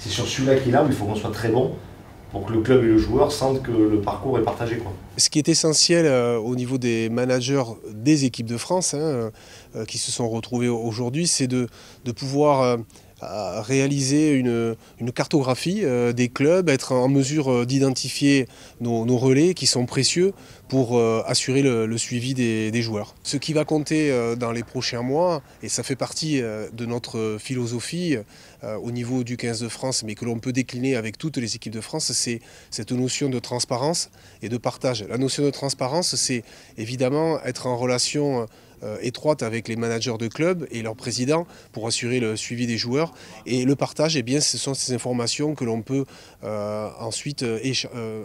c'est sur celui-là qu'il est là où il faut qu'on soit très bon pour que le club et le joueur sentent que le parcours est partagé, quoi. Ce qui est essentiel au niveau des managers des équipes de France qui se sont retrouvés aujourd'hui, c'est de pouvoir réaliser une cartographie des clubs, être en mesure d'identifier nos relais qui sont précieux pour assurer le suivi des joueurs. Ce qui va compter dans les prochains mois, et ça fait partie de notre philosophie au niveau du 15 de France, mais que l'on peut décliner avec toutes les équipes de France, c'est cette notion de transparence et de partage. La notion de transparence, c'est évidemment être en relation étroite avec les managers de club et leurs présidents pour assurer le suivi des joueurs. Et le partage, eh bien, ce sont ces informations que l'on peut ensuite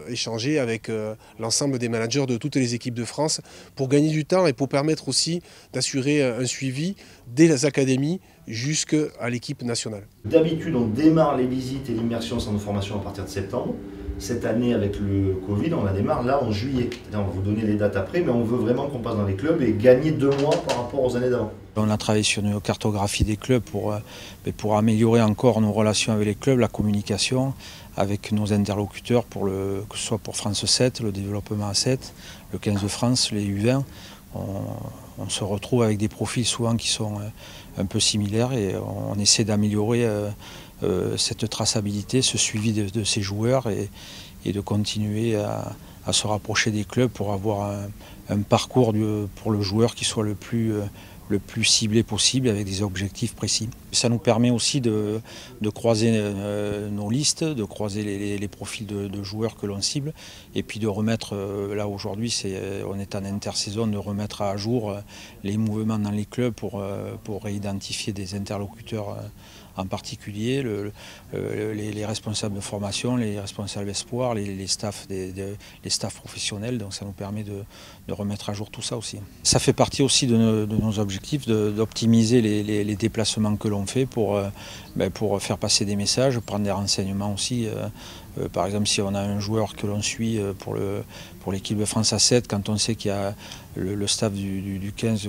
échanger avec l'ensemble des managers de toutes les équipes de France pour gagner du temps et pour permettre aussi d'assurer un suivi dès les académies jusqu'à l'équipe nationale. D'habitude, on démarre les visites et l'immersion au centre de formation à partir de septembre. Cette année, avec le Covid, on la démarre là en juillet. On va vous donner les dates après, mais on veut vraiment qu'on passe dans les clubs et gagner 2 mois par rapport aux années d'avant. On a travaillé sur une cartographie des clubs pour améliorer encore nos relations avec les clubs, la communication avec nos interlocuteurs, que ce soit pour France 7, le développement A7, le 15 de France, les U20. On se retrouve avec des profils souvent qui sont un peu similaires et on essaie d'améliorer cette traçabilité, ce suivi de ces joueurs et de continuer à se rapprocher des clubs pour avoir un parcours pour le joueur qui soit le plus ciblé possible avec des objectifs précis. Ça nous permet aussi de croiser nos listes, de croiser les profils de joueurs que l'on cible et puis de remettre, là aujourd'hui on est en intersaison, de remettre à jour les mouvements dans les clubs pour identifier des interlocuteurs en particulier, les responsables de formation, les responsables espoirs, les staffs professionnels, donc ça nous permet de remettre à jour tout ça aussi. Ça fait partie aussi de nos objectifs d'optimiser les déplacements que l'on fait pour faire passer des messages, prendre des renseignements aussi. Par exemple, si on a un joueur que l'on suit pour l'équipe de France A7, quand on sait qu'il y a le staff du 15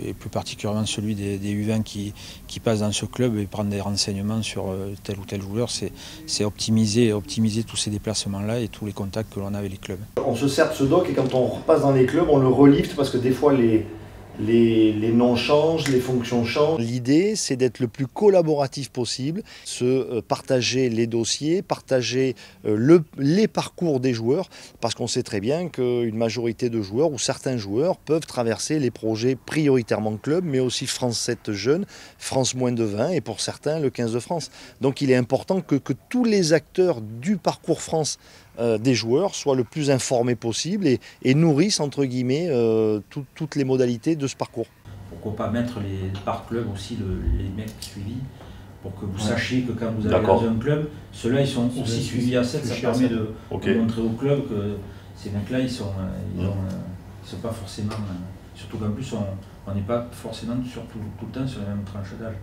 et plus particulièrement celui des U20 qui passe dans ce club et prendre des renseignements sur tel ou tel joueur, c'est optimiser tous ces déplacements-là et tous les contacts que l'on a avec les clubs. On se sert de ce doc et quand on repasse dans les clubs, on le relift parce que des fois les noms changent, les fonctions changent. L'idée, c'est d'être le plus collaboratif possible, partager les dossiers, partager les parcours des joueurs, parce qu'on sait très bien qu'une majorité de joueurs ou certains joueurs peuvent traverser les projets prioritairement club, mais aussi France 7 jeunes, France moins de 20 et pour certains le 15 de France. Donc il est important que tous les acteurs du parcours France des joueurs soient le plus informés possible et nourrissent entre guillemets toutes les modalités de ce parcours. Pourquoi pas mettre par club aussi les mecs suivis pour que vous sachiez que quand vous allez dans un club, ceux-là ils sont aussi suivis à 7, ça permet de montrer au club que ces mecs-là ils sont pas forcément, surtout qu'en plus on n'est pas forcément tout le temps sur la même tranche d'âge.